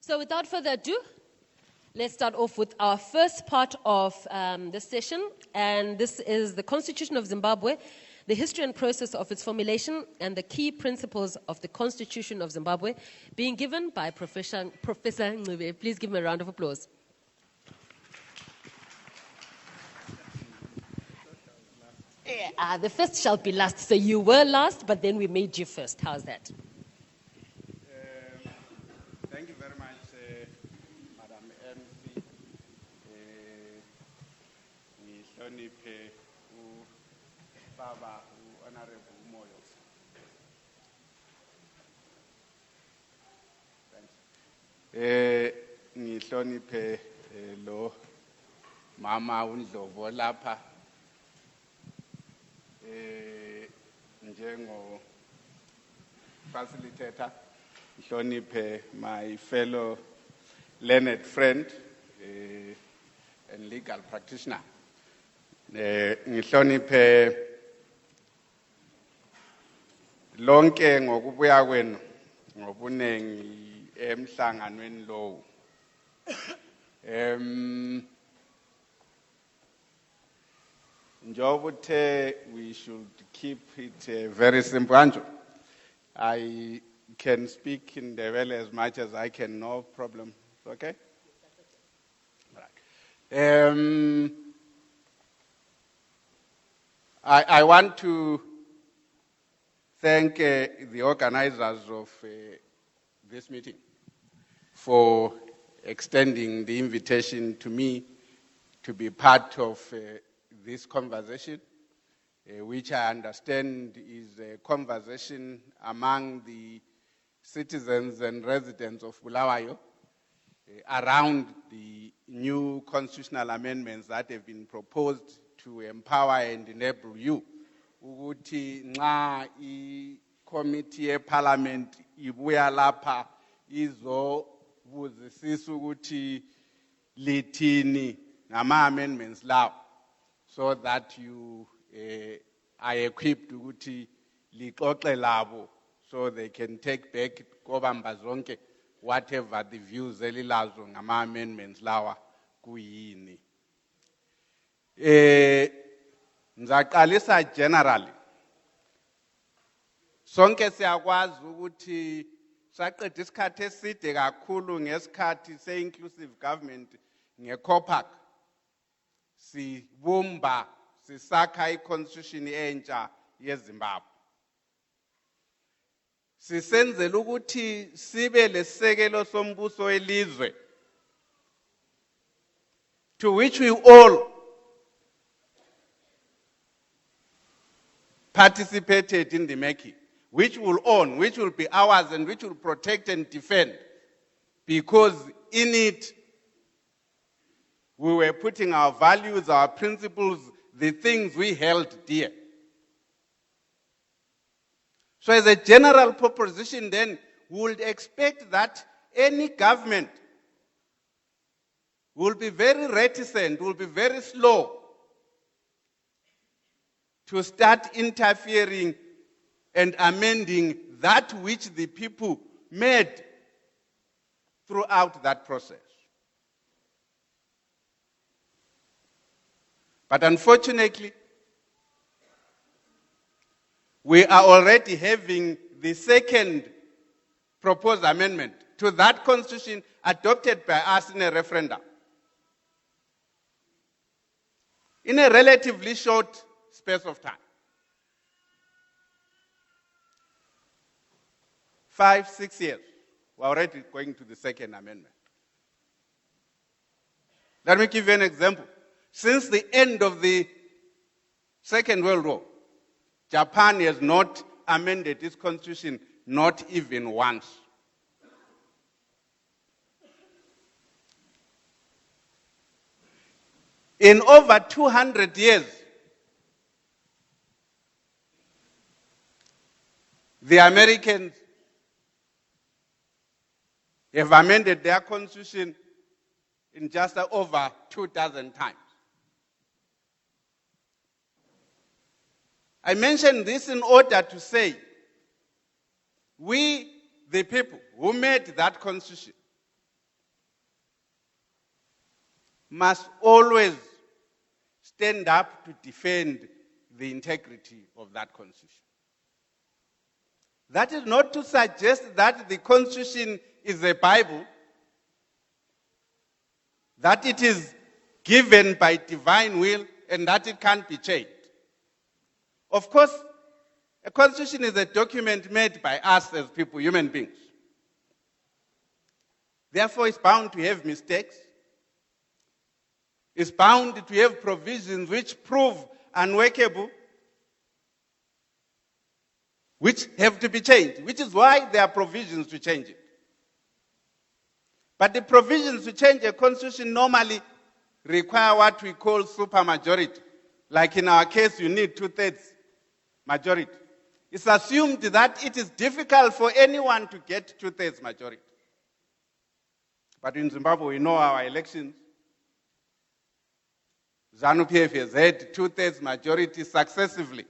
So without further ado, let's start off with our first part of this session. And this is the Constitution of Zimbabwe, the history and process of its formulation, and the key principles of the Constitution of Zimbabwe, being given by Professor Ncube. Please give him a round of applause. The first shall be last. So you were last, but then we made you first. How's that? Thank you very much, Madam MC. Ngihloniphe ubaba Honorable Moyo. Thanks. Ngihloniphe lo mama uNdlovu lapha. Njengo facilitator, ngihloniphe my fellow learned friend and legal practitioner. Ngihloniphe lonke ngokubuya kwenu ngobunengi emhlanganweni lo. Njobuthe, we should keep it very simple. Anjo, I can speak in Ndebele as much as I can, no problem. Okay? Right. I want to thank the organizers of this meeting for extending the invitation to me to be part of this conversation, which I understand is a conversation among the citizens and residents of Bulawayo around the new constitutional amendments that have been proposed to empower and enable you. Ukuthi nxa i-committee ye-parliament ibuya lapha izobuzisisa ukuthi lithini ngama-amendments lawo, so that you are equipped ukuthi lixoxe labo, so they can take back kobamba zonke whatever the views elilazo ngama-amendments lawa kuyini. Nzaqalisa generally. Sonke siyakwazi ukuthi saqeda isikhathi eside kakhulu ngesikhathi se-inclusive government nge-COPAC. Sibumba sisakha i-constitution entsha yeZimbabwe. Sisenzela ukuthi sibe lesisekelo sombuso elizwe, to which we all participated in the making, which will own, which will be ours, and which will protect and defend, because in it we were putting our values, our principles, the things we held dear. So as a general proposition then, we would expect that any government will be very reticent, will be very slow to start interfering and amending that which the people made throughout that process. But unfortunately, we are already having the second proposed amendment to that constitution adopted by us in a referendum. In a relatively short space of time. 5, 6 years, we're already going to the second amendment. Let me give you an example. Since the end of the Second World War, Japan has not amended its constitution, not even once. In over 200 years, the Americans have amended their constitution in just over 2,000 times. I mention this in order to say, we, the people who made that constitution, must always stand up to defend the integrity of that constitution. That is not to suggest that the constitution is a Bible, that it is given by divine will and that it can't be changed. Of course, a constitution is a document made by us as people, human beings. Therefore, it's bound to have mistakes. It's bound to have provisions which prove unworkable, which have to be changed, which is why there are provisions to change it. But the provisions to change a constitution normally require what we call supermajority. Like in our case, you need 2/3 majority. It's assumed that it is difficult for anyone to get 2/3 majority. But in Zimbabwe, we know our elections. ZANU-PF has had 2/3 majority successively.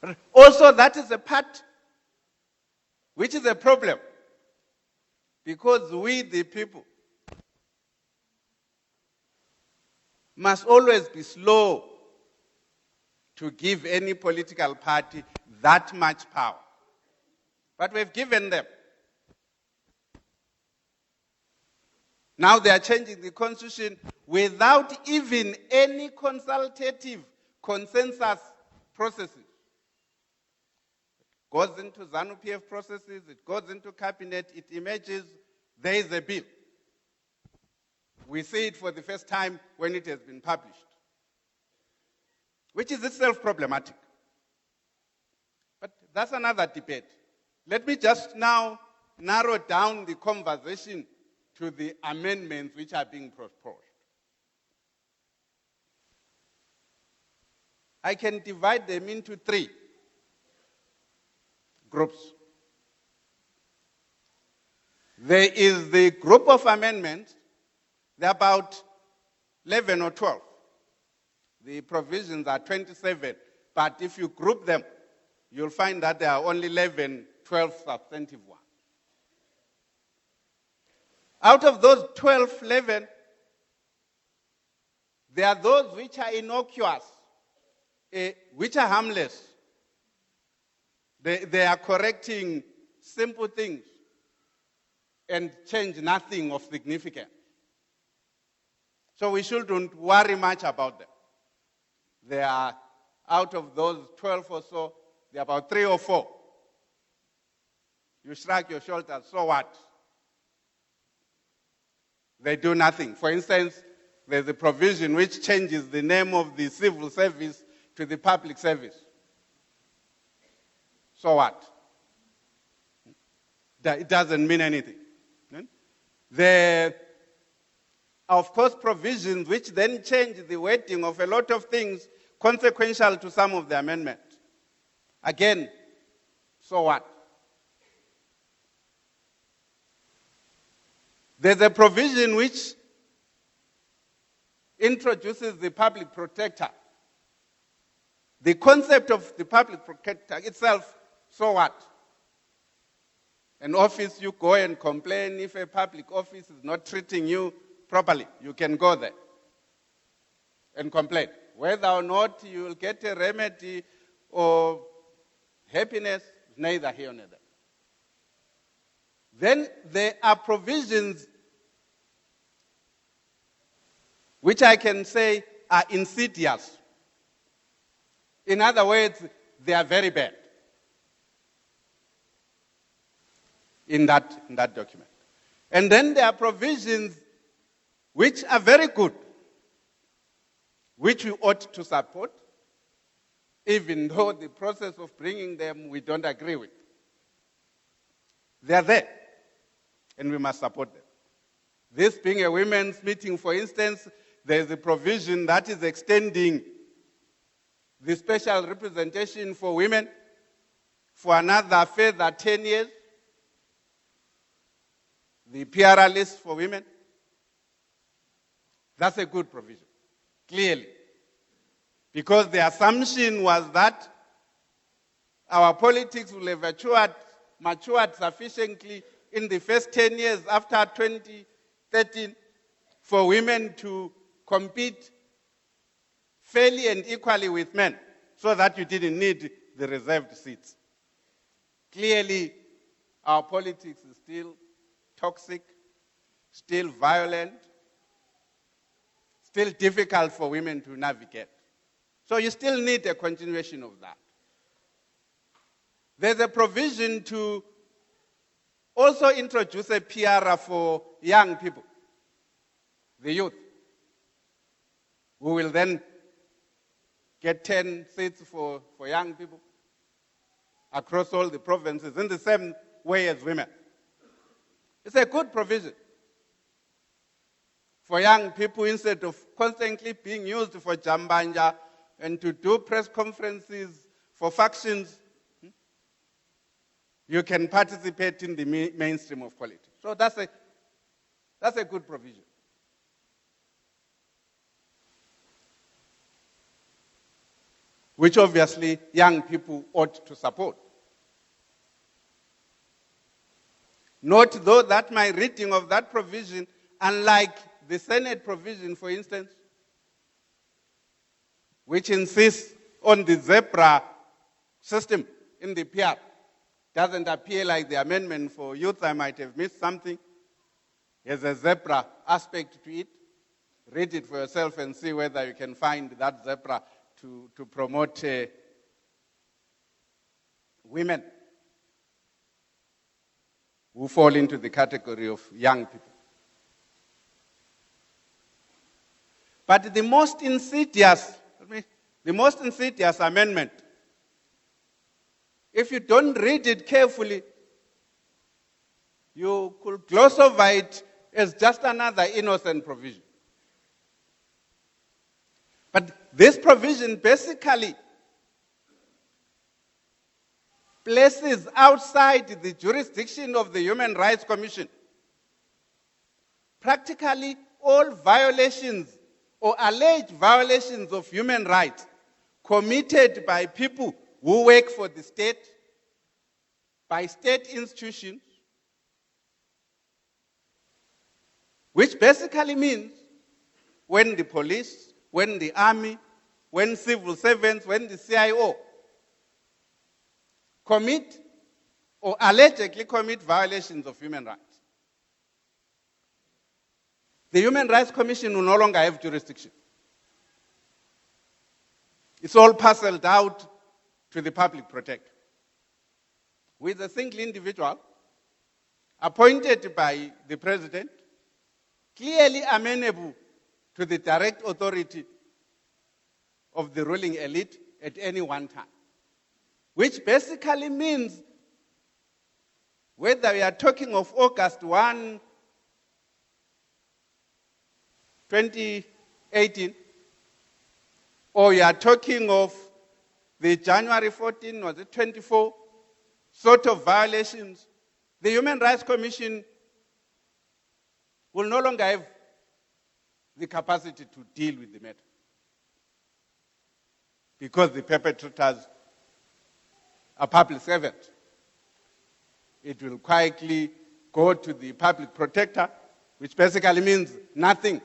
But also, that is a part which is a problem. Because we, the people, must always be slow to give any political party that much power. But we've given them. Now they are changing the constitution without even any consultative consensus processes. It goes into ZANU-PF processes, it goes into cabinet, it emerges, there is a bill. We see it for the first time when it has been published, which is itself problematic. But that's another debate. Let me just now narrow down the conversation to the amendments which are being proposed. I can divide them into 3 groups. There is the group of amendments, they're about 11 or 12. The provisions are 27, but if you group them, you'll find that there are only 11, 12 substantive ones. Out of those 12, 11, there are those which are innocuous, which are harmless. They are correcting simple things and change nothing of significance. So we shouldn't worry much about them. There are, out of those 12 or so, there are about 3 or 4. You shrug your shoulders, so what? They do nothing. For instance, there's a provision which changes the name of the civil service to the public service. So what? It doesn't mean anything. There are, of course, provisions which then change the wording of a lot of things consequential to some of the amendments. Again, so what? There's a provision which introduces the public protector. The concept of the public protector itself, so what? An office, you go and complain if a public office is not treating you properly. You can go there and complain. Whether or not you will get a remedy or happiness, neither here nor there. Then there are provisions which I can say are insidious. In other words, they are very bad in that document. And then there are provisions which are very good, which we ought to support, even though the process of bringing them we don't agree with. They are there, and we must support them. This being a women's meeting, for instance, there is a provision that is extending the special representation for women for another further 10 years. The PR list for women. That's a good provision, clearly. Because the assumption was that our politics will have matured sufficiently in the first 10 years after 20 13, for women to compete fairly and equally with men, so that you didn't need the reserved seats. Clearly, our politics is still toxic, still violent, still difficult for women to navigate. So you still need a continuation of that. There's a provision to also introduce a PR for young people, the youth, who will then get 10 seats for young people across all the provinces in the same way as women. It's a good provision for young people, instead of constantly being used for jambanja and to do press conferences for factions. You can participate in the mainstream of politics. So that's a good provision. Which obviously young people ought to support. Note, though, that my reading of that provision, unlike the Senate provision, for instance, which insists on the zebra system in the PR, doesn't appear like the amendment for youth. I might have missed something. There's a zebra aspect to it. Read it for yourself and see whether you can find that zebra to promote women who fall into the category of young people. But the most insidious amendment, if you don't read it carefully, you could gloss over it as just another innocent provision. But this provision basically places outside the jurisdiction of the Human Rights Commission practically all violations or alleged violations of human rights committed by people who work for the state, by state institutions, which basically means when the police, when the army, when civil servants, when the CIO commit or allegedly commit violations of human rights, the Human Rights Commission will no longer have jurisdiction. It's all parceled out to the public protector, with a single individual appointed by the president, clearly amenable to the direct authority of the ruling elite at any one time. Which basically means, whether we are talking of August 1, 2018, or we are talking of the January 14, was it 24, sort of violations, the Human Rights Commission will no longer have the capacity to deal with the matter, because the perpetrators are public servants. It will quietly go to the public protector, which basically means nothing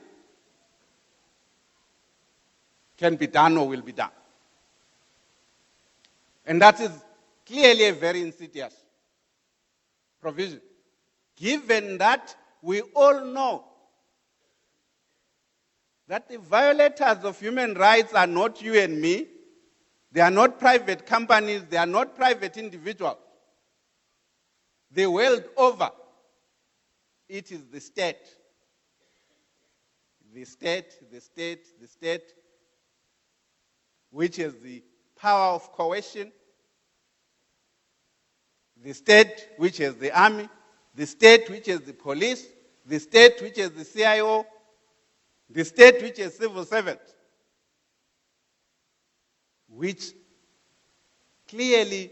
can be done or will be done. And that is clearly a very insidious provision, given that we all know that the violators of human rights are not you and me. They are not private companies. They are not private individuals. The world over, it is the state. The state, which is the power of coercion. The state, which is the army. The state, which is the police. The state, which is the CIO. The state, which is civil servants, which clearly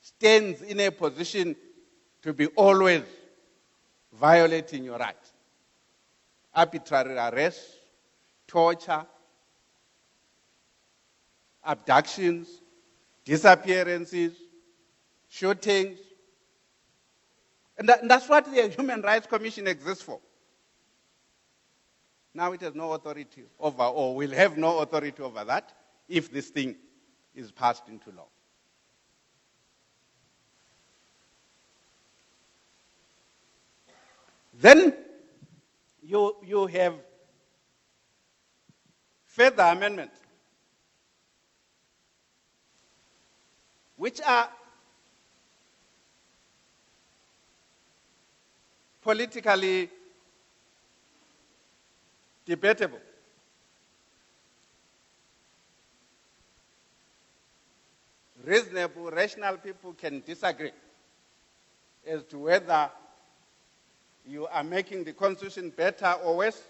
stands in a position to be always violating your rights. Arbitrary arrest, torture, abductions, disappearances, shootings. And that's what the Human Rights Commission exists for. Now it has no authority over, or will have no authority over that if this thing is passed into law. Then you have further amendments, which are politically debatable. Reasonable, rational people can disagree as to whether you are making the Constitution better or worse.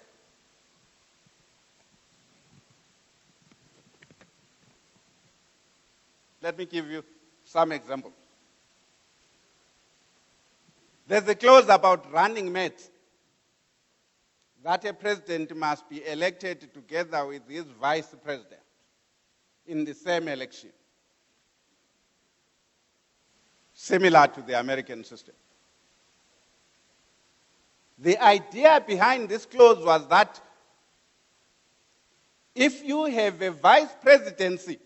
Let me give you some examples. There's a clause about running mates, that a president must be elected together with his vice president in the same election, similar to the American system. The idea behind this clause was that if you have a vice presidency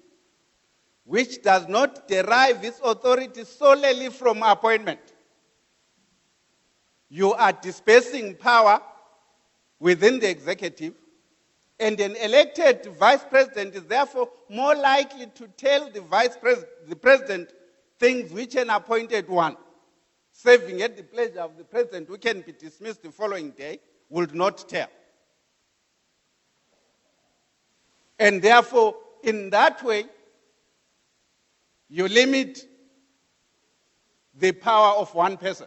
which does not derive its authority solely from appointment, you are dispersing power within the executive, and an elected vice president is therefore more likely to tell the president things which an appointed one, serving at the pleasure of the president, who can be dismissed the following day, would not tell. And therefore, in that way, you limit the power of one person.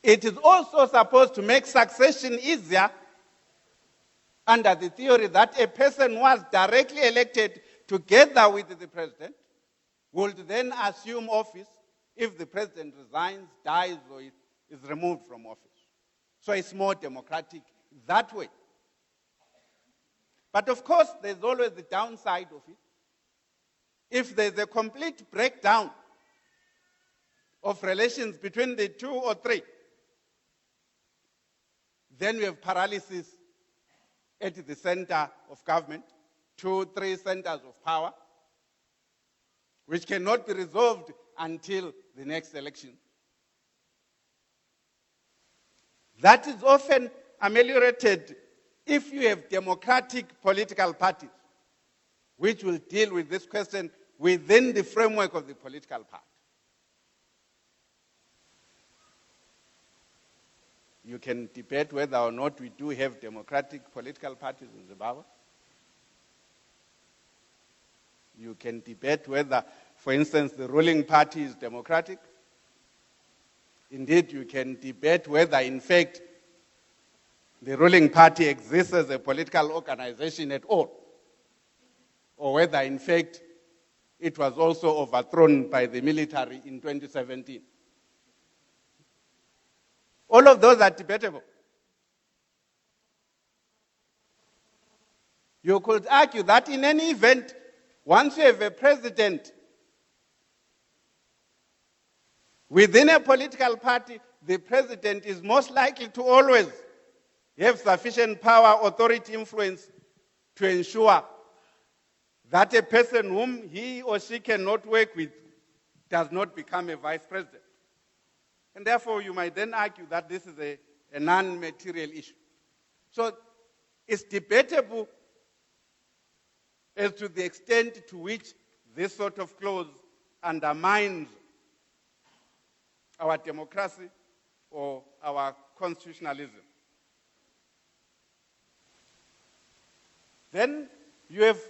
It is also supposed to make succession easier under the theory that a person who was directly elected together with the president would then assume office if the president resigns, dies, or is removed from office. So it's more democratic that way. But of course, there's always the downside of it. If there's a complete breakdown of relations between the two or three, then we have paralysis at the center of government, 2, 3 centers of power, which cannot be resolved until the next election. That is often ameliorated if you have democratic political parties, which will deal with this question within the framework of the political party. You can debate whether or not we do have democratic political parties in Zimbabwe. You can debate whether, for instance, the ruling party is democratic. Indeed, you can debate whether, in fact, the ruling party exists as a political organization at all, or whether, in fact, it was also overthrown by the military in 2017. All of those are debatable. You could argue that in any event, once you have a president within a political party, the president is most likely to always have sufficient power, authority, influence to ensure that a person whom he or she cannot work with does not become a vice president. And therefore, you might then argue that this is a non-material issue. So it's debatable as to the extent to which this sort of clause undermines our democracy or our constitutionalism. Then you have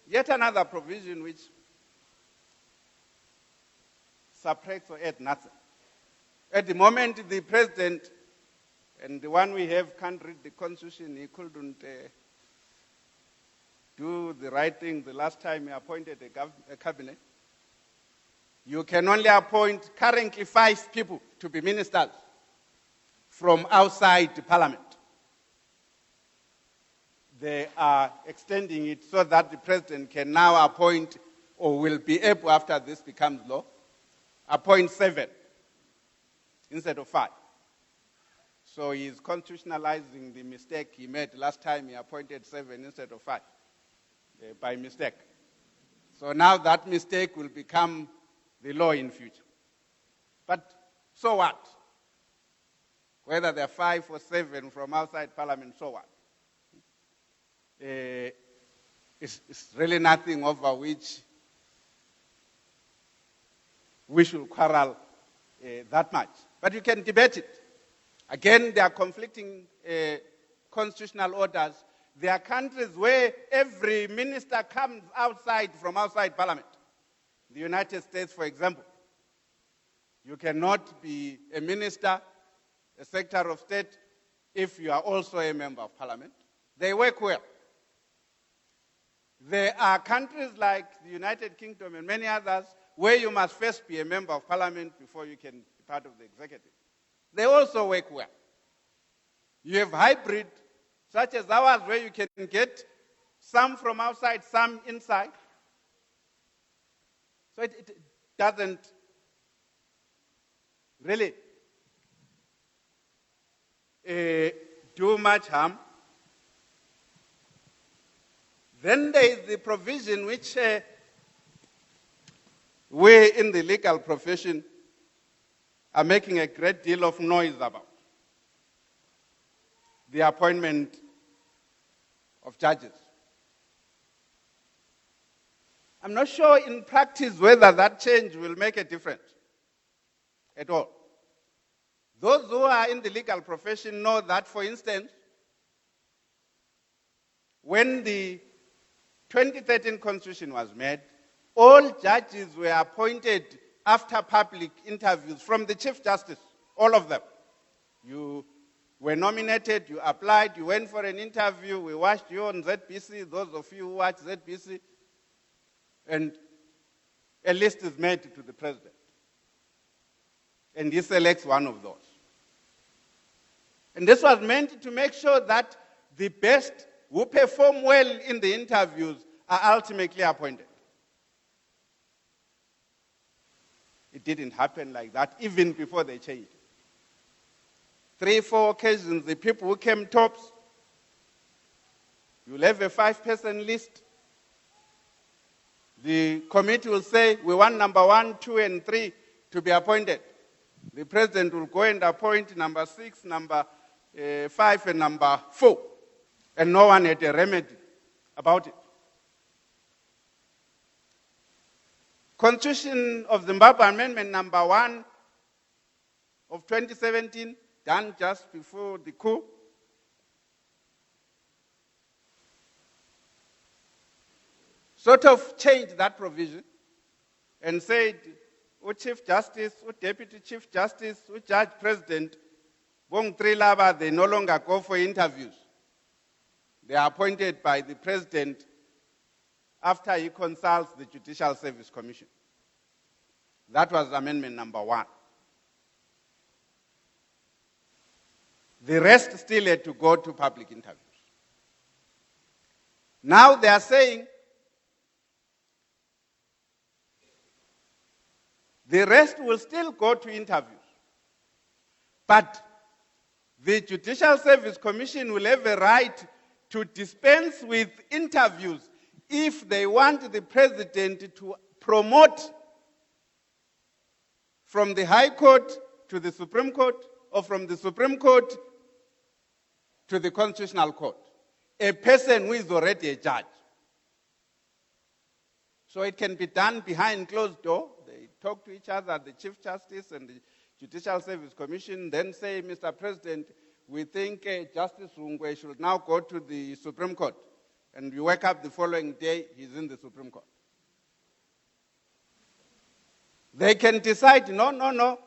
yet another provision which subtracts or adds nothing. At the moment, the president, and the one we have can't read the Constitution, he couldn't do the right thing the last time he appointed a cabinet. You can only appoint currently 5 people to be ministers from outside the parliament. They are extending it so that the president can now appoint, or will be able, after this becomes law, appoint 7 instead of 5. So he is constitutionalizing the mistake he made last time he appointed 7 instead of 5 by mistake. So now that mistake will become the law in future. But so what? Whether there are 5 or 7 from outside Parliament, so what? It's really nothing over which we should quarrel that much. But you can debate it. Again, there are conflicting constitutional orders. There are countries where every minister comes from outside Parliament. The United States, for example. You cannot be a minister, a Secretary of State, if you are also a member of Parliament. They work well. There are countries like the United Kingdom and many others where you must first be a member of Parliament before you can be part of the executive. They also work well. You have hybrid, such as ours, where you can get some from outside, some inside. So it doesn't really do much harm. Then there is the provision which we in the legal profession are making a great deal of noise about. The appointment of judges. I'm not sure in practice whether that change will make a difference at all. Those who are in the legal profession know that, for instance, when the 2013 Constitution was made, all judges were appointed after public interviews from the Chief Justice, all of them. You were nominated, you applied, you went for an interview, we watched you on ZBC, those of you who watch ZBC, and a list is made to the president. And he selects one of those. And this was meant to make sure that the best who perform well in the interviews are ultimately appointed. It didn't happen like that, even before they changed. 3, 4 occasions, the people who came tops, you'll have a 5-person list. The committee will say, we want number 1, 2, and 3 to be appointed. The president will go and appoint number 6, number 5, and number 4. And no one had a remedy about it. Constitution of Zimbabwe Amendment number 1 of 2017, done just before the coup, sort of changed that provision and said, Chief Justice, Deputy Chief Justice, Judge President, Bong Trilaba, they no longer go for interviews. They are appointed by the President after he consults the Judicial Service Commission. That was amendment number 1. The rest still had to go to public interviews. Now they are saying the rest will still go to interviews. But the Judicial Service Commission will have a right to dispense with interviews if they want the president to promote from the High Court to the Supreme Court or from the Supreme Court to the Constitutional Court, a person who is already a judge. So it can be done behind closed door. They talk to each other, the Chief Justice and the Judicial Service Commission, then say, Mr. President, we think Justice Rungwe should now go to the Supreme Court. And you wake up the following day, he's in the Supreme Court. They can decide, no,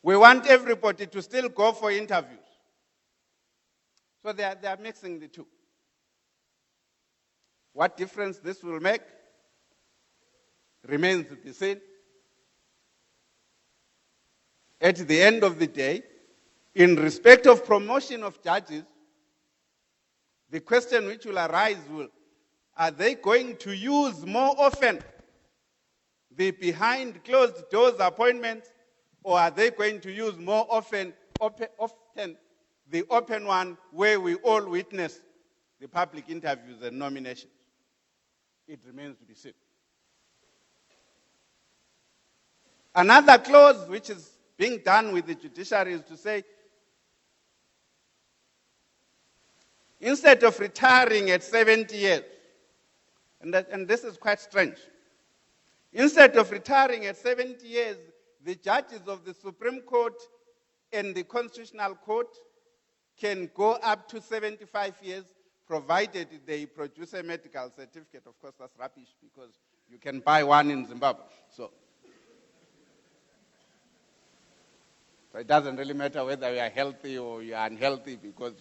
we want everybody to still go for interviews. So they are mixing the two. What difference this will make remains to be seen. At the end of the day, in respect of promotion of judges, the question which will arise are they going to use more often the behind closed doors appointments, or are they going to use more often the open one where we all witness the public interviews and nominations. It remains to be seen. Another clause which is being done with the judiciary is to say, instead of retiring at 70 years, and this is quite strange, instead of retiring at 70 years, the judges of the Supreme Court and the Constitutional Court can go up to 75 years, provided they produce a medical certificate. Of course, that's rubbish because you can buy one in Zimbabwe. So it doesn't really matter whether you are healthy or you are unhealthy, because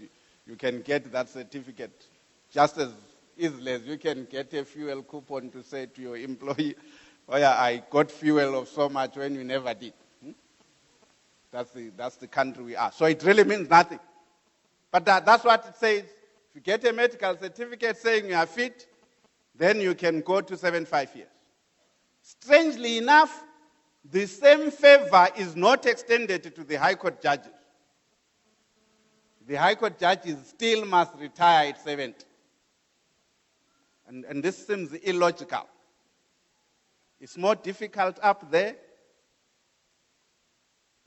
you can get that certificate just as easily as you can get a fuel coupon to say to your employee, oh yeah, I got fuel of so much when you never did. That's the country we are. So it really means nothing. But that's what it says. If you get a medical certificate saying you are fit, then you can go to 75 years. Strangely enough, the same favor is not extended to the High Court judges. The High Court judges still must retire at 70. And this seems illogical. It's more difficult up there.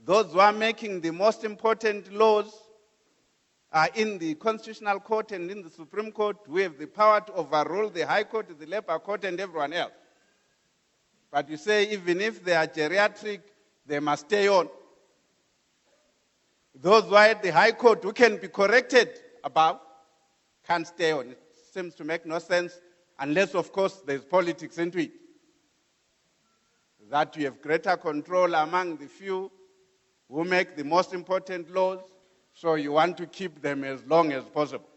Those who are making the most important laws are in the Constitutional Court and in the Supreme Court. We have the power to overrule the High Court, the Labour Court, and everyone else. But you say even if they are geriatric, they must stay on. Those who are at the High Court who can be corrected above can't stay on. It seems to make no sense unless, of course, there's politics into it. That you have greater control among the few who make the most important laws, so you want to keep them as long as possible.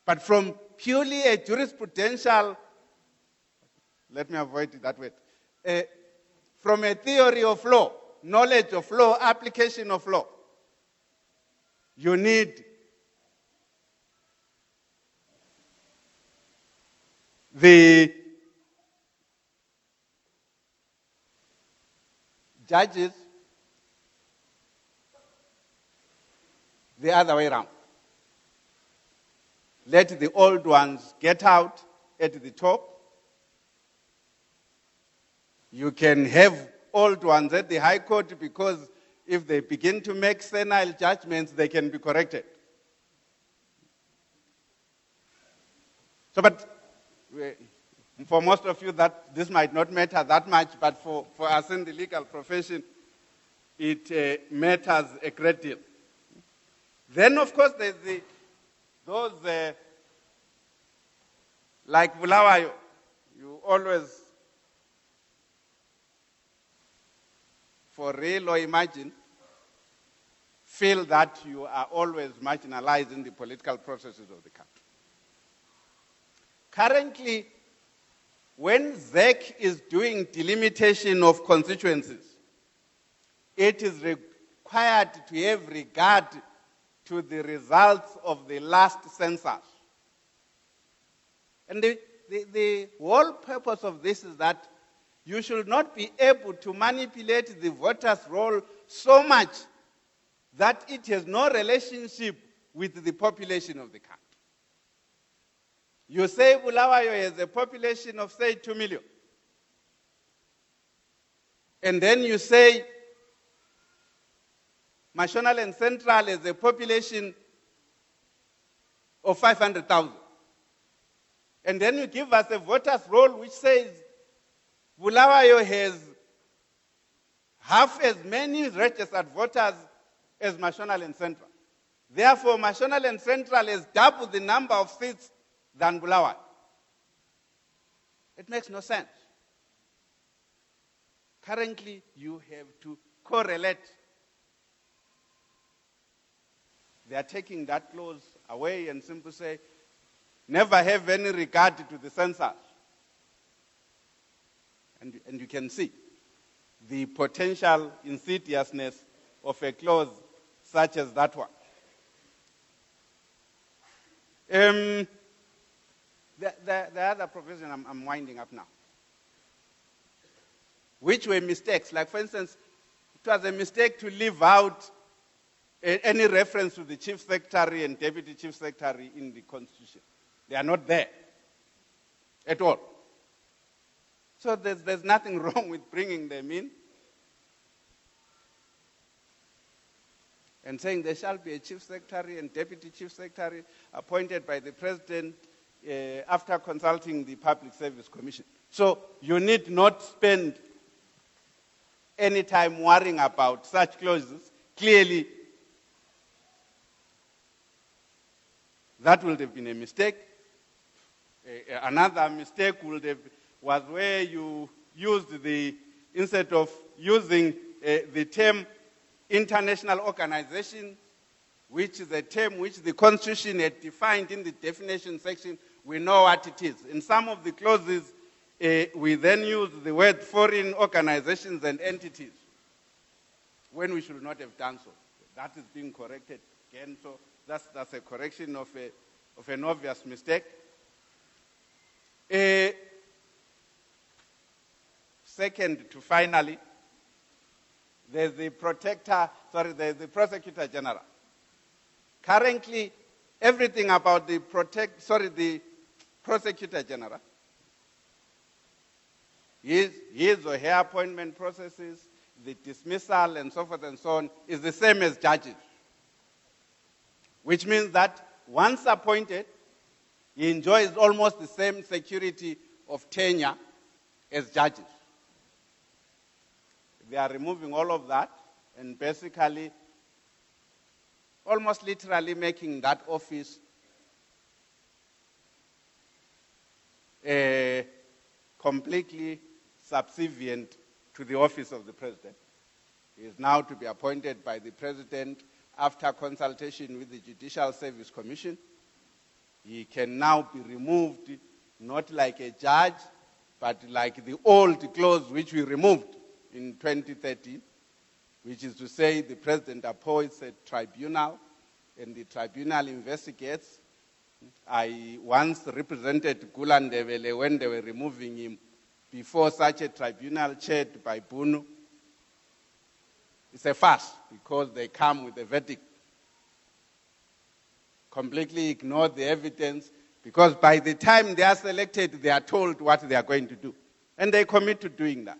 But from purely a jurisprudential, let me avoid that word, from a theory of law, knowledge of law, application of law, you need the judges the other way around. Let the old ones get out at the top. You can have old ones at the High Court because if they begin to make senile judgments, they can be corrected. So, but for most of you, this might not matter that much, but for us in the legal profession, it matters a great deal. Then, of course, there's those like Bulawayo. You always, for real or imagine, feel that you are always marginalized in the political processes of the country. Currently, when ZEC is doing delimitation of constituencies, it is required to have regard to the results of the last census. And the whole purpose of this is that you should not be able to manipulate the voters' roll so much that it has no relationship with the population of the country. You say Bulawayo has a population of, say, 2 million. And then you say Mashonaland Central has a population of 500,000. And then you give us a voters' roll which says Bulawayo has half as many registered voters as Mashonaland Central. Therefore, Mashonaland Central has double the number of seats than Bulawayo. It makes no sense. Currently, you have to correlate. They are taking that clause away and simply say, never have any regard to the census. And you can see the potential insidiousness of a clause such as that one. The other provision I'm winding up now, which were mistakes. Like, for instance, it was a mistake to leave out any reference to the chief secretary and deputy chief secretary in the constitution. They are not there at all. So there's nothing wrong with bringing them in and saying there shall be a chief secretary and deputy chief secretary appointed by the president after consulting the Public Service Commission. So you need not spend any time worrying about such clauses. Clearly, that would have been a mistake. Another mistake was where you used instead of using the term international organization, which is a term which the Constitution had defined in the definition section. We know what it is. In some of the clauses, we then use the word foreign organizations and entities when we should not have done so. That is being corrected again. So that's a correction of an obvious mistake. Second, to finally, there's the prosecutor general. Currently, everything about the prosecutor general, his or her appointment processes, the dismissal and so forth and so on, is the same as judges. Which means that once appointed, he enjoys almost the same security of tenure as judges. They are removing all of that and basically almost literally making that office completely subservient to the office of the president. He is now to be appointed by the president after consultation with the Judicial Service Commission. He can now be removed, not like a judge, but like the old clause which we removed in 2013, which is to say the president appoints a tribunal and the tribunal investigates. I once represented Gulandebele when they were removing him before such a tribunal chaired by Bunu. It's a farce because they come with a verdict. Completely ignore the evidence because by the time they are selected, they are told what they are going to do. And they commit to doing that.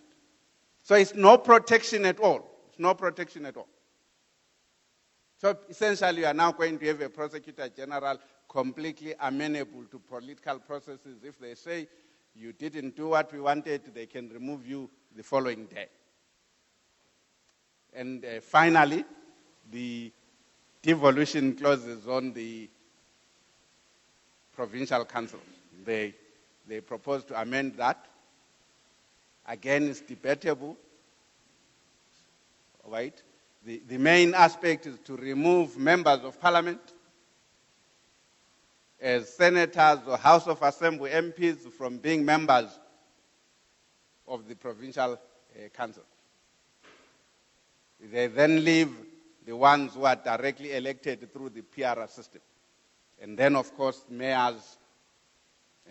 So it's no protection at all. It's no protection at all. So essentially, you are now going to have a prosecutor general completely amenable to political processes. If they say you didn't do what we wanted, they can remove you the following day. And finally, the devolution clauses on the provincial councils. They propose to amend that. Again, it's debatable, right? The main aspect is to remove members of parliament as senators or House of Assembly MPs from being members of the provincial council. They then leave the ones who are directly elected through the PRR system. And then, of course, mayors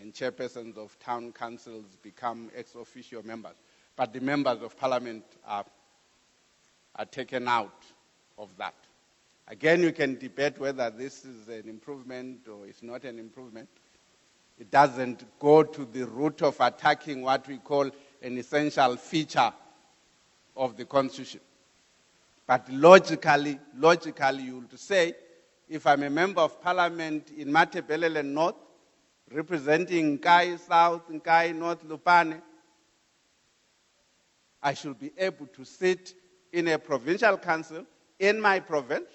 and chairpersons of town councils become ex officio members. But the members of parliament are taken out of that. Again, you can debate whether this is an improvement or it's not an improvement. It doesn't go to the root of attacking what we call an essential feature of the Constitution. But logically, you would say, if I'm a member of parliament in Matabeleland North, representing Nkai South, Nkai North, Lupane, I should be able to sit in a provincial council in my province,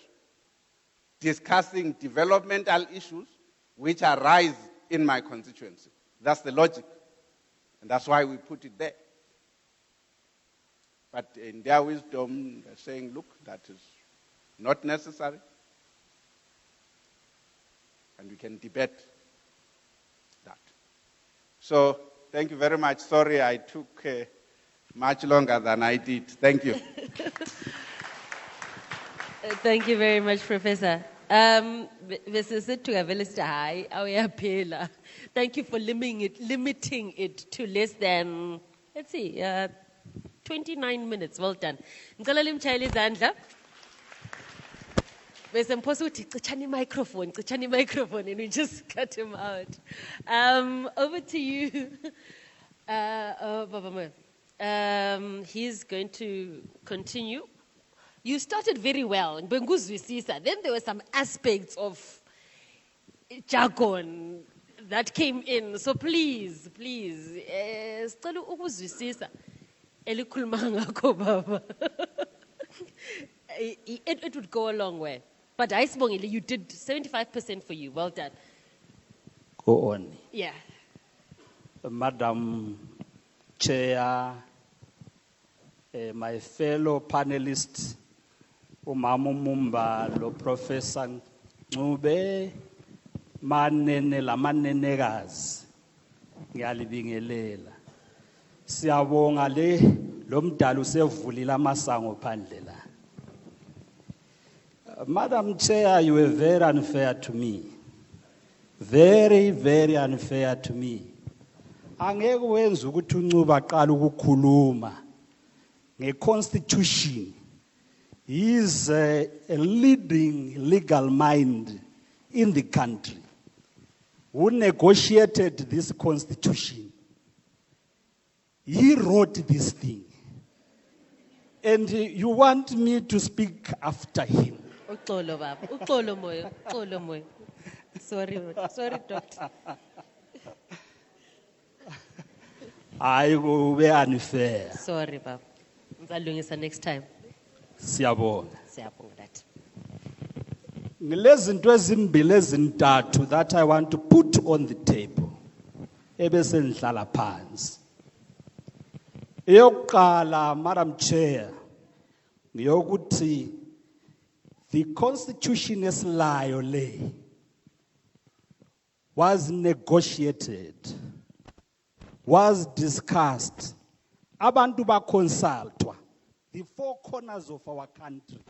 discussing developmental issues which arise in my constituency. That's the logic. And that's why we put it there. But in their wisdom, they're saying, look, that is not necessary. And we can debate that. So, thank you very much. Sorry I took much longer than I did. Thank you. Thank you very much, Professor. Thank you for limiting it to less than, 29 minutes. Well done. Bese mphosa uthi cichani microphone, and we just cut him out. Over to you. Baba Moyo. He's going to continue. You started very well. Then there were some aspects of jargon that came in. So please, sicela ukuzwisisa elikhuluma ngakho baba. It would go a long way. But Aisibongile, you did 75% for you. Well done. Go on. Yeah. Madam Chair, my fellow panelists, Umama Mumba, lo Professor Ncube, manene la manenekazi, ngiyalibingelela. Siyabonga le lo mdala usevulile amasango phandle la. Madam Chair, you were very unfair to me. Very, very unfair to me. Angeke wenze ukuthi uNcube aqala ukukhuluma ngeconstitution. He is a leading legal mind in the country who negotiated this constitution. He wrote this thing. And you want me to speak after him. Uxolo baba. Uxolo moyo. Sorry doctor. I will be unfair. Sorry baba. Ngizalungisa next time. Siyabonga. Siyabonga that. Ngilezinto ezimbili ezintathu that I want to put on the table. Ebese ngihlala phansi. Eyokuqala, Madam Chair, ngiyokuthi the constitution esilayo le was negotiated, was discussed, abantu baconsultwa, the four corners of our country,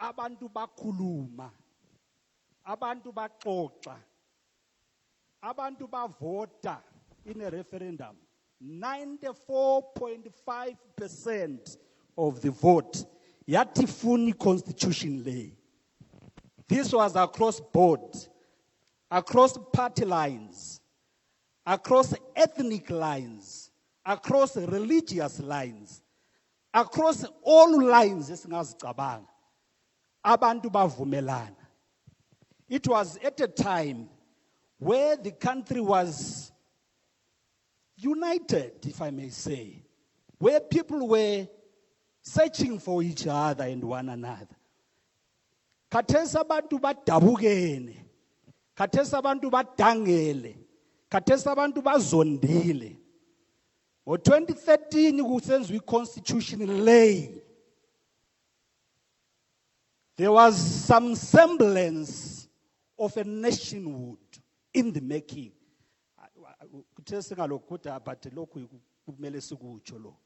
abantu bakhuluma, abantu baxoxa, abantu bavota in a referendum. 94.5% of the vote yathi funi constitution lay. This was across board, across party lines, across ethnic lines, across religious lines, across all lines esingazicabanga. Abantu bavumelana. It was at a time where the country was united, if I may say, where people were searching for each other and one another. Khathesi abantu badabukene, khathesi abantu badangele, khathesi abantu bazondile. Ngo-2013 kusenziwa i-constitution lay. There was some semblance of a nationhood in the making. Kuthe singalokhuda but lokhu kumele sikutsho lo.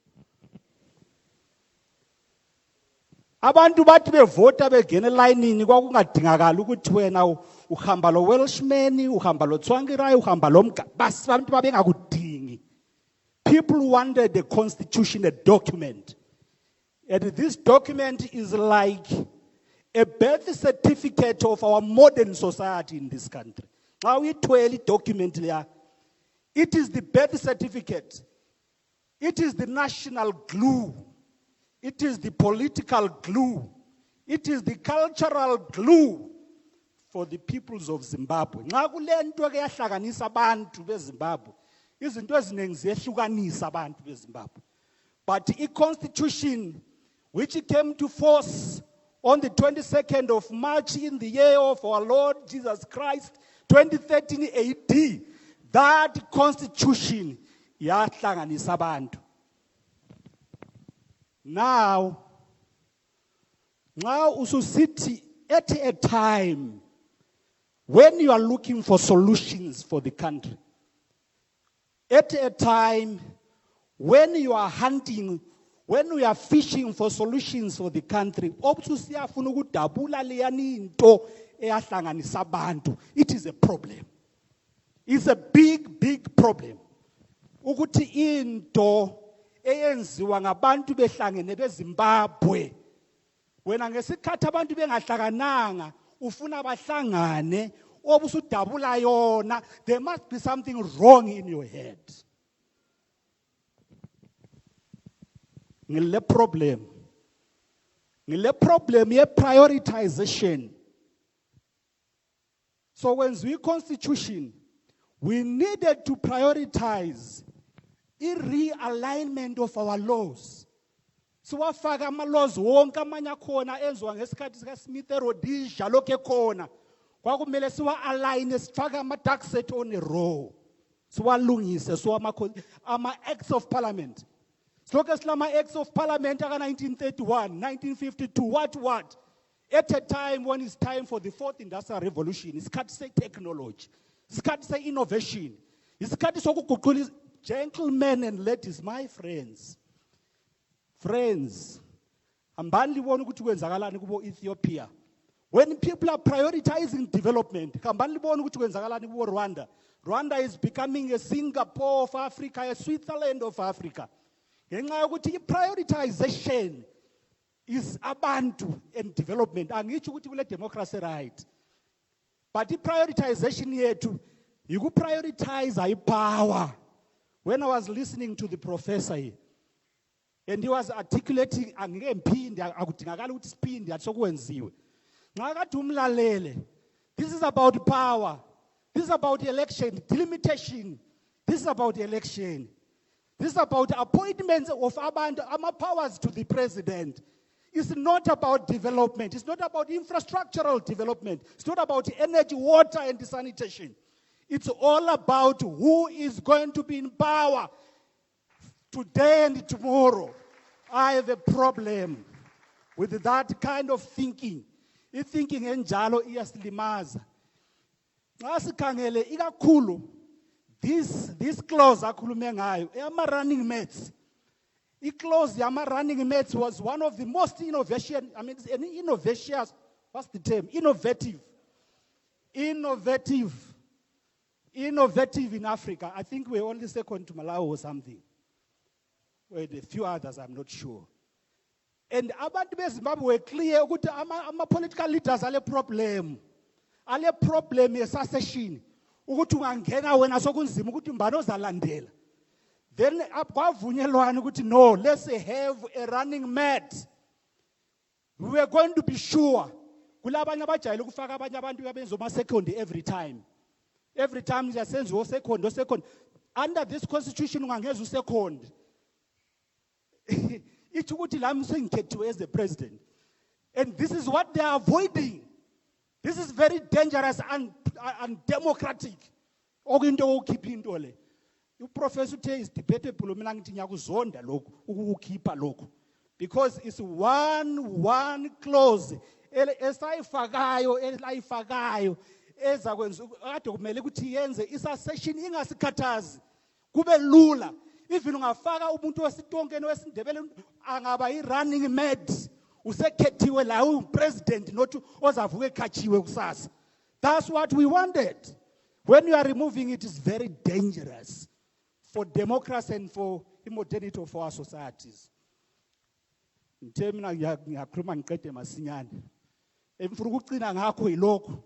Abantu bathi bevota begena elayinini kwakungadingakala ukuthi wena uhamba lo Welshman, uhamba lo Tsvangirai, uhamba lo Mga. Bas abantu babengakudingi. People wanted a constitution, a document. And this document is like a birth certificate of our modern society in this country. Now we 12 document there. It is the birth certificate. It is the national glue. It is the political glue. It is the cultural glue for the peoples of Zimbabwe. Nxa kulento ke yahlanganisa abantu beZimbabwe, izinto eziningi ziyehlukanisa abantu beZimbabwe. But a constitution which came to force on the 22nd of March in the year of our Lord Jesus Christ, 2013 AD, that constitution yahlanganisa abantu. Now ususithi at a time when you are looking for solutions for the country, at a time when you are hunting, when we are fishing for solutions for the country, it is a problem. It's a big, big problem. Ukuthi into eyenziwa ngabantu behlangene beZimbabwe wena ngesikhathi abantu bengahlakananga ufuna bahlangane obusudabula yona, there must be something wrong in your head. Ngile problem ye prioritization. So when we constitution, we needed to prioritize a realignment of our laws. So wafaka ama-laws wonke amanye akhona enziwa ngesikhathi sika-Smith Rhodesia lokho ekhona kwakumele siwa-align sifake ama-duck set on a row siwalungise ama-acts of parliament. Silokhu silama-acts of parliament aka-1931, 1952, what? At a time when it's time for the fourth industrial revolution, isikhathi se-technology, isikhathi se-innovation, isikhathi sokuguqula. Gentlemen and ladies, my friends, hambani libona ukuthi kwenzakalani kubo Ethiopia. When people are prioritizing development, hambani libona ukuthi kwenzakalani kubo Rwanda. Rwanda is becoming a Singapore of Africa, a Switzerland of Africa. Ngenxa yokuthi prioritization is abantu and development. Angitsho ukuthi kule democracy right. But prioritization yethu prioritize power. When I was listening to the professor here, and he was articulating, this is about power, this is about election, delimitation, this is about election, this is about appointments of powers to the president. It's not about development, it's not about infrastructural development, it's not about energy, water, and sanitation. It's all about who is going to be in power today and tomorrow. I have a problem with that kind of thinking. Thinking enjalo iyasilimaza. Nxa sikhangele ikakhulu this clause akhulume ngayo ama-running mates. I-clause yama-running mates was one of the most innovative, innovative in Africa. I think we're only second to Malawi or something. With a few others, I'm not sure. And abantu beZimbabwe were clear ukuthi ama-political leaders ale problem ye-succession. Ukuthi ungangena wena sokunzima ukuthi mbani ozalandela. Then kwavunyelwana ukuthi no, let's have a running mate. We were going to be sure. Kulabanye abajayele ukufaka abanye abantu abenza ama-second every time. Every time they send you second. Under this constitution, ungangeza second. It's what I'm saying as the president. And this is what they are avoiding. This is very dangerous and undemocratic. Oginto keeping dole. You professor is debatable zonda keepa loku. Because it's one clause. Esayifagayo. Eza kwenza kade kumele ukuthi yenze isasession ingasikhathazi kube lula even ungafaka umuntu wesitonkeni wesindebele angaba i-running mate usekhethiwe la upresident not ozavuka ekhatshiwe kusasa. That's what we wanted. When you are removing it, it's very dangerous for democracy and for immodernity of our societies. Mina ngiyakhuluma ngiqede masinyane emfuna ukucina ngakho yilokho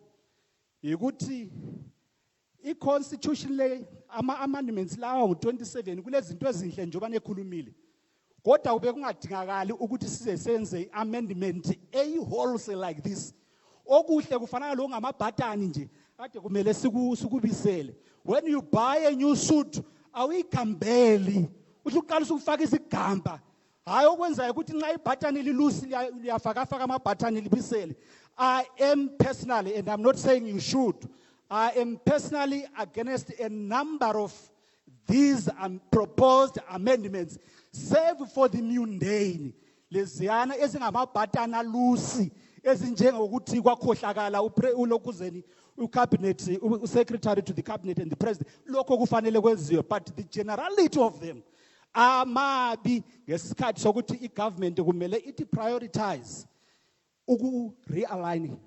ukuthi i-constitution le ama-amendments lawa ngo-27 kulezinto ezinhle njengoba nekhulumile kodwa kube kungadingakali ukuthi size senze i-amendment eyi-wholesale like this. Okuhle kufanana lo ngamabhatani nje kade kumele sikubisele. When you buy a new suit awuyigambeli uthi uqalisa ukufaka isigamba hayi okwenzayo ukuthi nxa ibhatani lilusi liyafaka amabhatani libisele. I am personally, and I'm not saying you should, I am personally against a number of these proposed amendments, save for the mundane. Leziyana ezingamabhatana lusi ezinjengokuthi kwakhohlakala ulokuzeni ucabinet secretary to the cabinet and the president lokho kufanele kwenziwe, but the generality of them amabi ngesikhathi sokuthi igovernment kumele ithi prioritize realign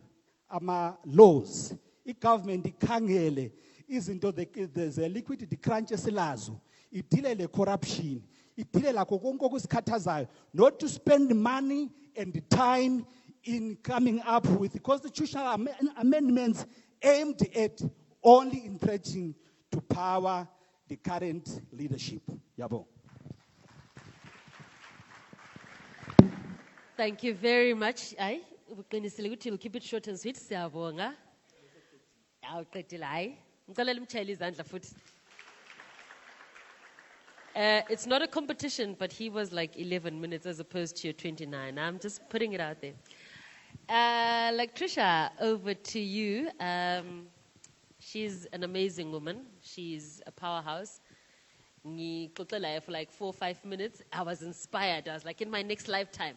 ama-laws. I-government ikhangele izinto ze-liquidity crunch esilazo, idile le corruption, idile lakho konke okusikhathazayo, not to spend money and time in coming up with constitutional amendments aimed at only entrenching to power the current leadership. Yabo. Thank you very much. Aye, uqinisile ukuthi you'll keep it short and sweet. Siyabonga. Awuqedile hayi. Ngicela limtshayele izandla futhi. It's not a competition, but he was like 11 minutes as opposed to your 29. I'm just putting it out there. Like Trisha, over to you. She's an amazing woman. She's a powerhouse. Ngixoxela for like 4 or 5 minutes. I was inspired. I was like, in my next lifetime,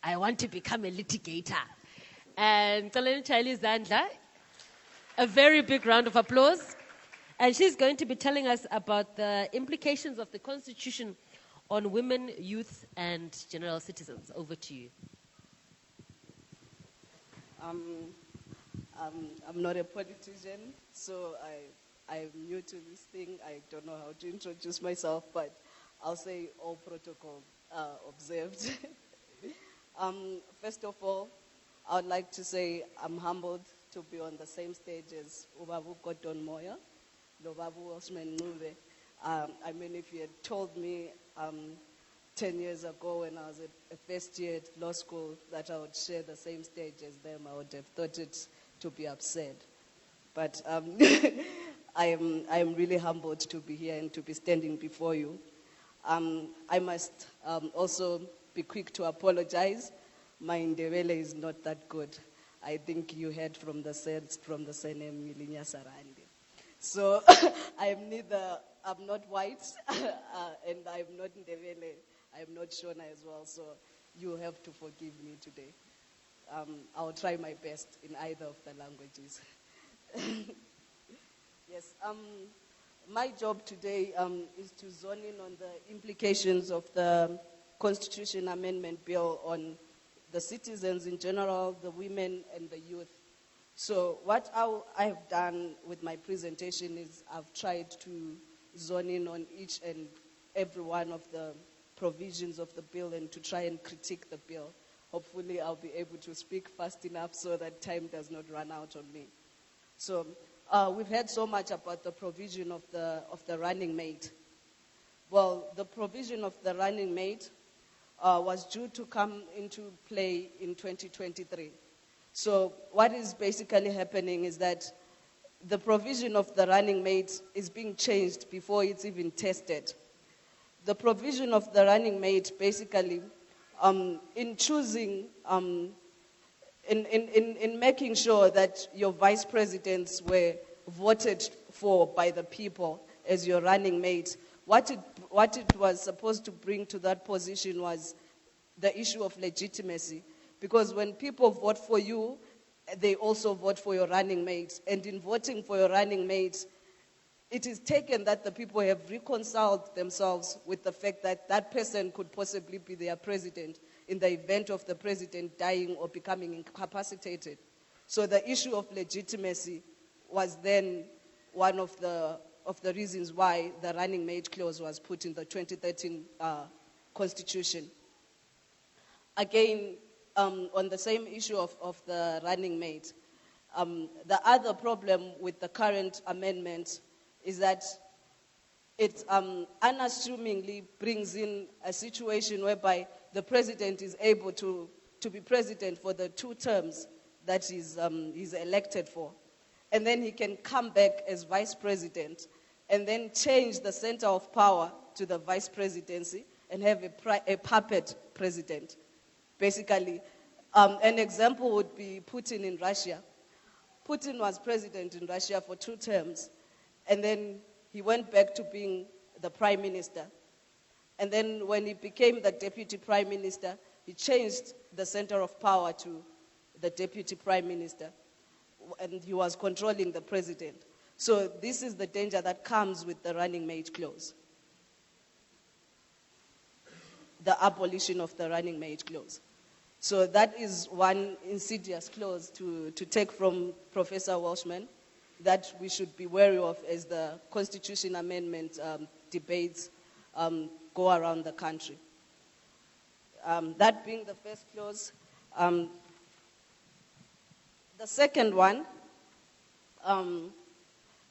I want to become a litigator. And Charlie Zandla, a very big round of applause. And she's going to be telling us about the implications of the Constitution on women, youth, and general citizens. Over to you. I'm not a politician, so I'm new to this thing. I don't know how to introduce myself, but I'll say all protocol observed. First of all, I would like to say I'm humbled to be on the same stage as Ubabu Gordon Moya, Lobabu Osman Nube. I mean, if you had told me 10 years ago when I was a first year at law school that I would share the same stage as them, I would have thought it to be absurd. But I am really humbled to be here and to be standing before you. I must also be quick to apologize. My Ndebele is not that good. I think you heard from the surname Milinya Sarandi. So I'm not white, and I'm not Ndebele. I'm not Shona as well, so you have to forgive me today. I'll try my best in either of the languages. Yes, my job today is to zone in on the implications of the Constitution Amendment Bill on the citizens in general, the women and the youth. So what I have done with my presentation is I've tried to zone in on each and every one of the provisions of the bill and to try and critique the bill. Hopefully I'll be able to speak fast enough so that time does not run out on me. So we've heard so much about the provision of the running mate. Well, the provision of the running mate was due to come into play in 2023. So what is basically happening is that the provision of the running mate is being changed before it's even tested. The provision of the running mate basically, in choosing, in making sure that your vice presidents were voted for by the people as your running mate, what it was supposed to bring to that position was the issue of legitimacy. Because when people vote for you, they also vote for your running mate. And in voting for your running mate, it is taken that the people have reconciled themselves with the fact that that person could possibly be their president in the event of the president dying or becoming incapacitated. So the issue of legitimacy was then one of the reasons why the running mate clause was put in the 2013 Constitution. Again, on the same issue of the running mate, the other problem with the current amendment is that it unassumingly brings in a situation whereby the president is able to be president for the 2 terms that he's elected for. And then he can come back as vice president and then change the center of power to the vice presidency and have a puppet president. Basically, an example would be Putin in Russia. Putin was president in Russia for 2 terms, and then he went back to being the prime minister. And then when he became the deputy prime minister, he changed the center of power to the deputy prime minister, and he was controlling the president. So this is the danger that comes with the running mate clause. The abolition of the running mate clause. So that is one insidious clause to take from Professor Welshman that we should be wary of as the Constitution Amendment debates go around the country. That being the first clause. The second one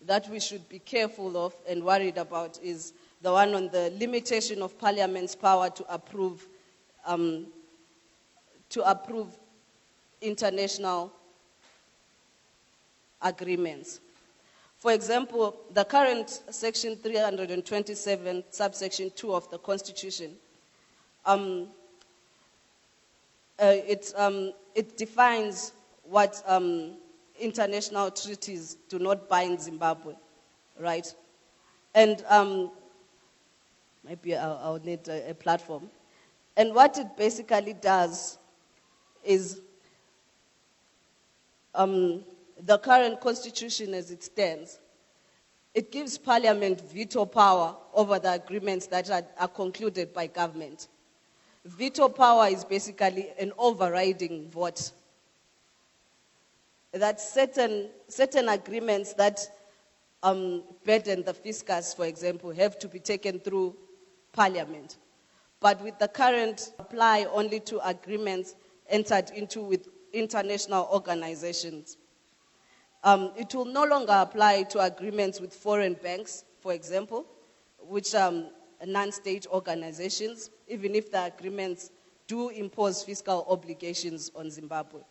that we should be careful of and worried about is the one on the limitation of Parliament's power to approve international agreements. For example, the current Section 327, subsection 2 of the Constitution, it defines what international treaties do not bind Zimbabwe, right? And maybe I'll need a platform. And what it basically does is the current constitution as it stands, it gives Parliament veto power over the agreements that are concluded by government. Veto power is basically an overriding vote. That certain agreements that burden the fiscus, for example, have to be taken through Parliament. But with the current, apply only to agreements entered into with international organizations. It will no longer apply to agreements with foreign banks, for example, which are non-state organizations, even if the agreements do impose fiscal obligations on Zimbabwe.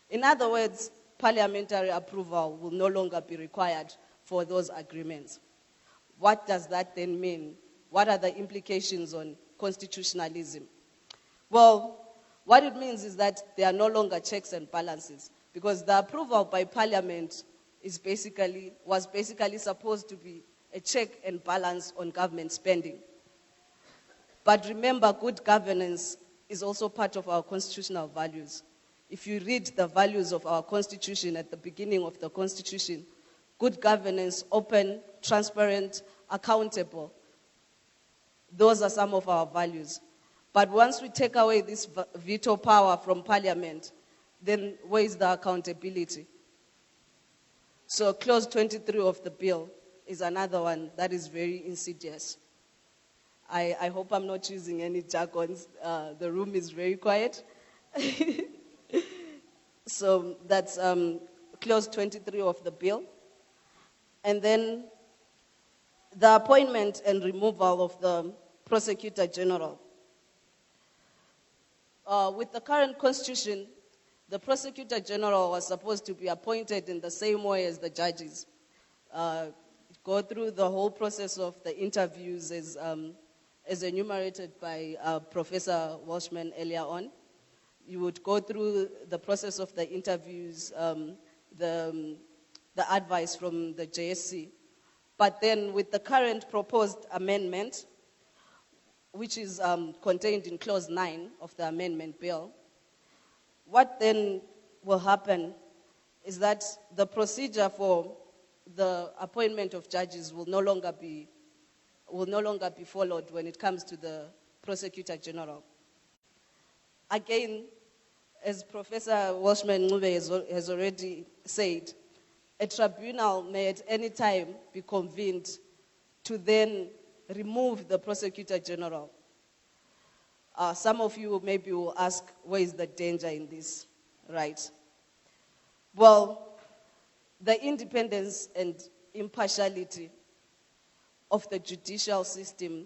In other words, parliamentary approval will no longer be required for those agreements. What does that then mean? What are the implications on constitutionalism? Well, what it means is that there are no longer checks and balances, because the approval by Parliament was basically supposed to be a check and balance on government spending. But remember, good governance is also part of our constitutional values. If you read the values of our Constitution at the beginning of the Constitution, good governance, open, transparent, accountable, those are some of our values. But once we take away this veto power from Parliament, then where is the accountability? So clause 23 of the bill is another one that is very insidious. I hope I'm not using any jargons. The room is very quiet. So that's clause 23 of the bill. And then the appointment and removal of the Prosecutor General. With the current constitution, the Prosecutor General was supposed to be appointed in the same way as the judges. Go through the whole process of the interviews as enumerated by Professor Walshman earlier on. You would go through the process of the interviews, the advice from the JSC. But then with the current proposed amendment, which is contained in clause 9 of the amendment bill, what then will happen is that the procedure for the appointment of judges will no longer be followed when it comes to the Prosecutor General. Again, as Professor Walshman Ncube has already said, a tribunal may at any time be convened to then remove the Prosecutor General. Some of you maybe will ask, where is the danger in this, right? Well, the independence and impartiality of the judicial system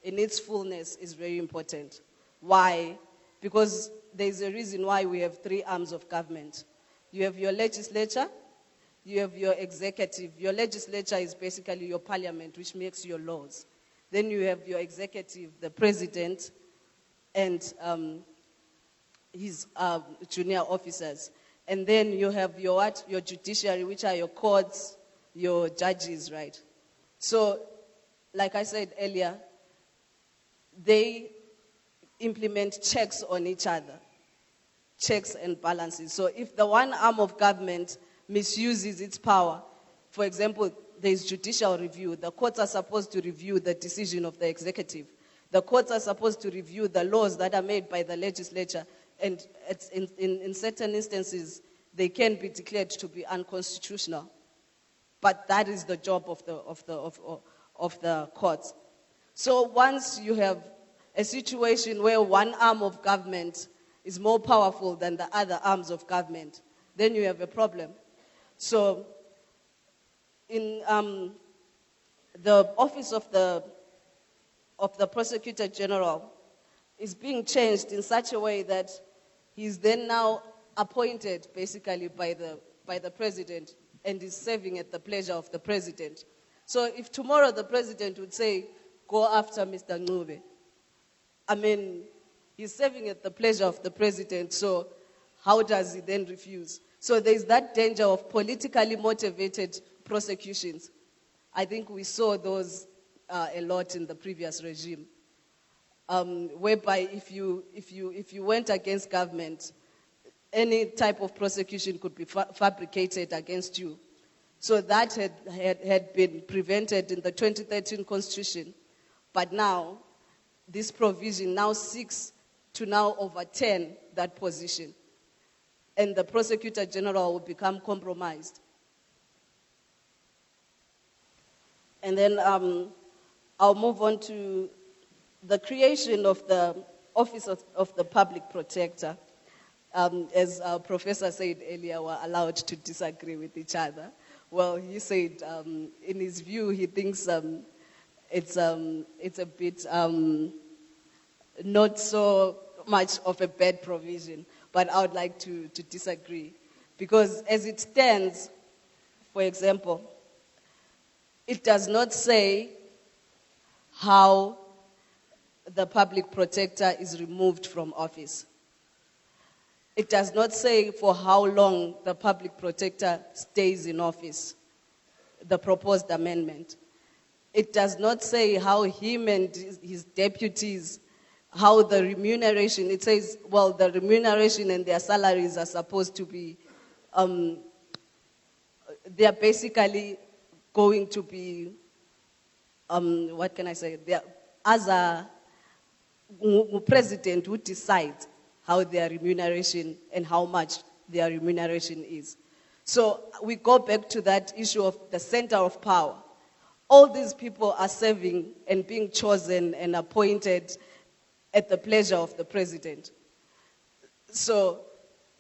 in its fullness is very important. Why? Because there's a reason why we have three arms of government. You have your legislature, you have your executive. Your legislature is basically your parliament, which makes your laws. Then you have your executive, the president, and his junior officers. And then you have your what? Your judiciary, which are your courts, your judges, right? So, like I said earlier, they implement checks on each other, checks and balances. So if the one arm of government misuses its power, for example, there's judicial review. The courts are supposed to review the decision of the executive. The courts are supposed to review the laws that are made by the legislature, and in certain instances, they can be declared to be unconstitutional. But that is the job of the courts. So once you have a situation where one arm of government is more powerful than the other arms of government, then you have a problem. So in the office of the Prosecutor General is being changed in such a way that he's then now appointed basically by the president and is serving at the pleasure of the president. So if tomorrow the president would say, go after Mr. Ncube, I mean, he's serving at the pleasure of the president, so how does he then refuse? So there's that danger of politically motivated prosecutions. I think we saw those a lot in the previous regime, whereby if you went against government, any type of prosecution could be fabricated against you. So that had been prevented in the 2013 Constitution, but now this provision now seeks to now overturn that position, and the Prosecutor General will become compromised. And then I'll move on to the creation of the Office of the Public Protector. As our professor said earlier, we're allowed to disagree with each other. Well, he said, in his view, he thinks it's a bit not so much of a bad provision, but I would like to disagree. Because as it stands, for example, it does not say how the public protector is removed from office. It does not say for how long the public protector stays in office, the proposed amendment. It does not say how him and his deputies, how the remuneration, it says, well, the remuneration and their salaries are supposed to be, they are basically going to be, what can I say, as a president who decides how their remuneration and how much their remuneration is. So we go back to that issue of the center of power. All these people are serving and being chosen and appointed at the pleasure of the president. So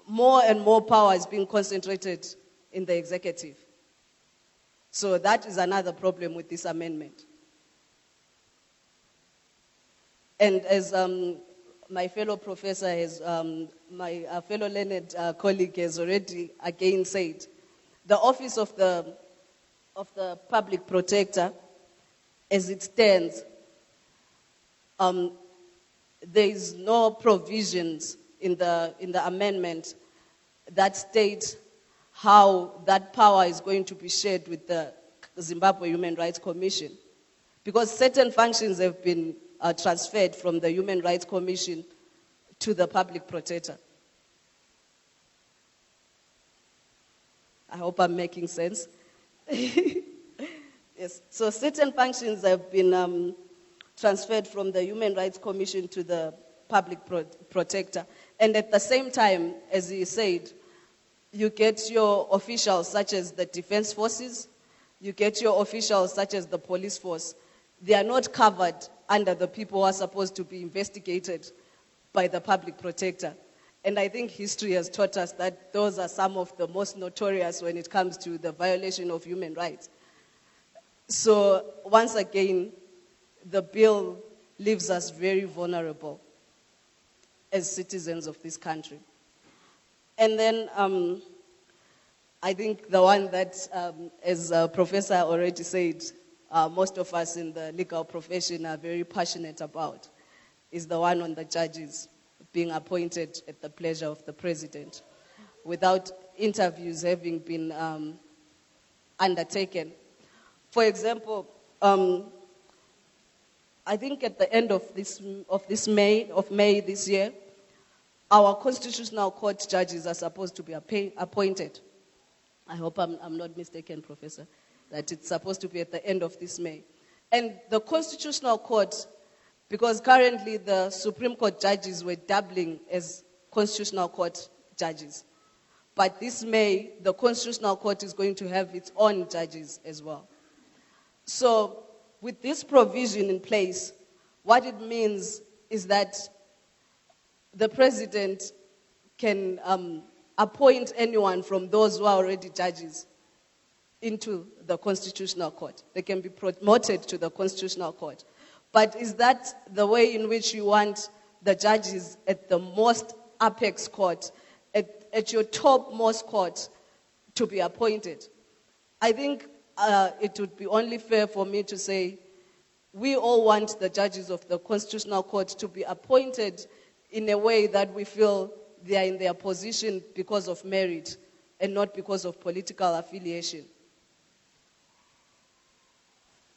more and more power is being concentrated in the executive. So that is another problem with this amendment. And as my fellow professor has, my fellow learned colleague has already again said, the office of the public protector, as it stands, there is no provisions in the amendment that state how that power is going to be shared with the Zimbabwe Human Rights Commission, because certain functions have been transferred from the Human Rights Commission to the public protector. I hope I'm making sense. Yes. So certain functions have been transferred from the Human Rights Commission to the public protector. And at the same time, as he said, you get your officials such as the defense forces, you get your officials such as the police force. They are not covered under the people who are supposed to be investigated by the public protector. And I think history has taught us that those are some of the most notorious when it comes to the violation of human rights. So once again, the bill leaves us very vulnerable as citizens of this country. And then I think the one that, as Professor already said, most of us in the legal profession are very passionate about, is the one on the judges being appointed at the pleasure of the president without interviews having been undertaken. For example, I think at the end of May this year, our Constitutional Court judges are supposed to be appointed. I hope I'm not mistaken, Professor, that it's supposed to be at the end of this May. And the Constitutional Court, because currently the Supreme Court judges were doubling as Constitutional Court judges. But this May, the Constitutional Court is going to have its own judges as well. So with this provision in place, what it means is that the president can appoint anyone from those who are already judges into the Constitutional Court. They can be promoted to the Constitutional Court. But is that the way in which you want the judges at the most apex court, at your topmost court, to be appointed? I think it would be only fair for me to say we all want the judges of the Constitutional Court to be appointed in a way that we feel they are in their position because of merit and not because of political affiliation.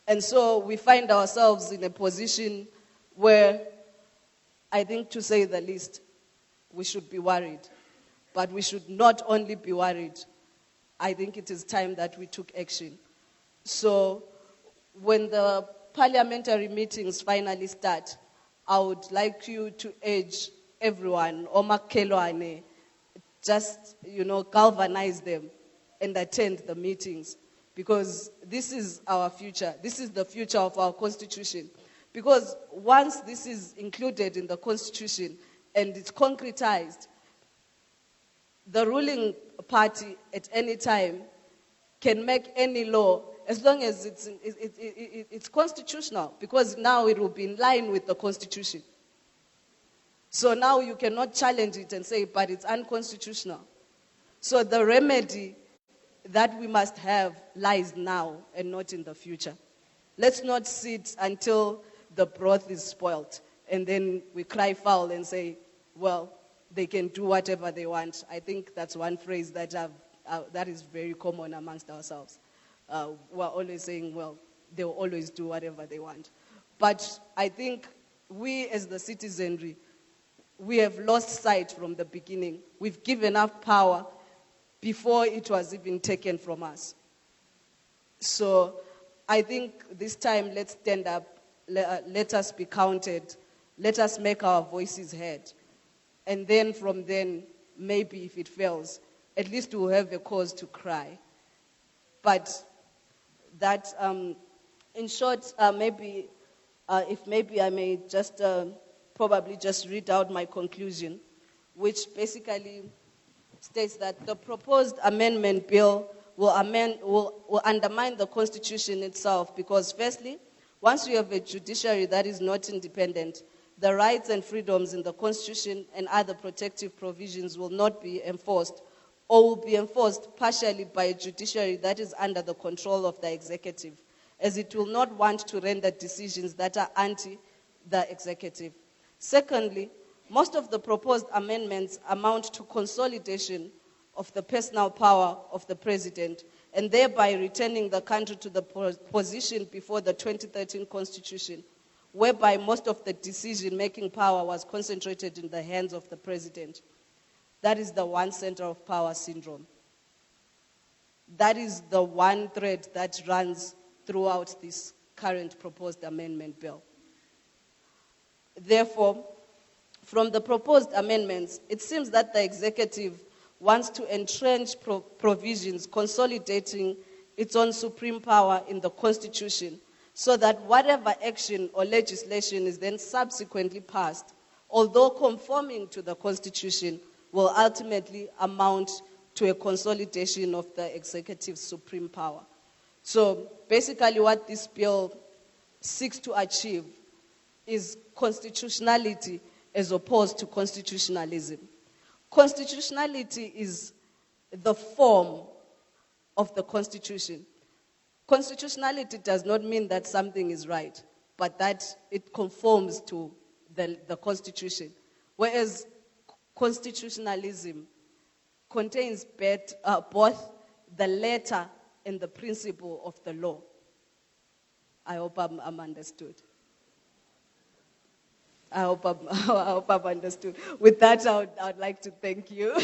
And so we find ourselves in a position where, I think, to say the least, we should be worried. But we should not only be worried. I think it is time that we took action. So when the parliamentary meetings finally start, I would like you to urge everyone, Omakelwane, just, galvanize them and attend the meetings. Because this is our future. This is the future of our Constitution. Because once this is included in the Constitution and it's concretized, the ruling party at any time can make any law as long as it's constitutional, because now it will be in line with the Constitution. So now you cannot challenge it and say, but it's unconstitutional. So the remedy that we must have lies now and not in the future. Let's not sit until the broth is spoiled and then we cry foul and say, well, they can do whatever they want. I think that's one phrase that is very common amongst ourselves. We're always saying, well, they'll always do whatever they want. But I think we as the citizenry, we have lost sight from the beginning. We've given up power before it was even taken from us. So I think this time, let's stand up, let us be counted, let us make our voices heard. And then from then, maybe if it fails, at least we'll have a cause to cry. But that, in short, maybe I may just probably just read out my conclusion, which basically states that the proposed amendment bill will undermine the Constitution itself because, firstly, once you have a judiciary that is not independent, the rights and freedoms in the Constitution and other protective provisions will not be enforced, or will be enforced partially by a judiciary that is under the control of the executive, as it will not want to render decisions that are anti the executive. Secondly, most of the proposed amendments amount to consolidation of the personal power of the president and thereby returning the country to the position before the 2013 Constitution, whereby most of the decision-making power was concentrated in the hands of the president. That is the one center of power syndrome. That is the one thread that runs throughout this current proposed amendment bill. Therefore, from the proposed amendments, it seems that the executive wants to entrench provisions consolidating its own supreme power in the Constitution so that whatever action or legislation is then subsequently passed, although conforming to the Constitution, will ultimately amount to a consolidation of the executive's supreme power. So basically what this bill seeks to achieve is constitutionality as opposed to constitutionalism. Constitutionality is the form of the Constitution. Constitutionality does not mean that something is right, but that it conforms to the Constitution. Whereas constitutionalism contains both the letter and the principle of the law. I hope I'm understood. I hope I've understood. With that, I would like to thank you.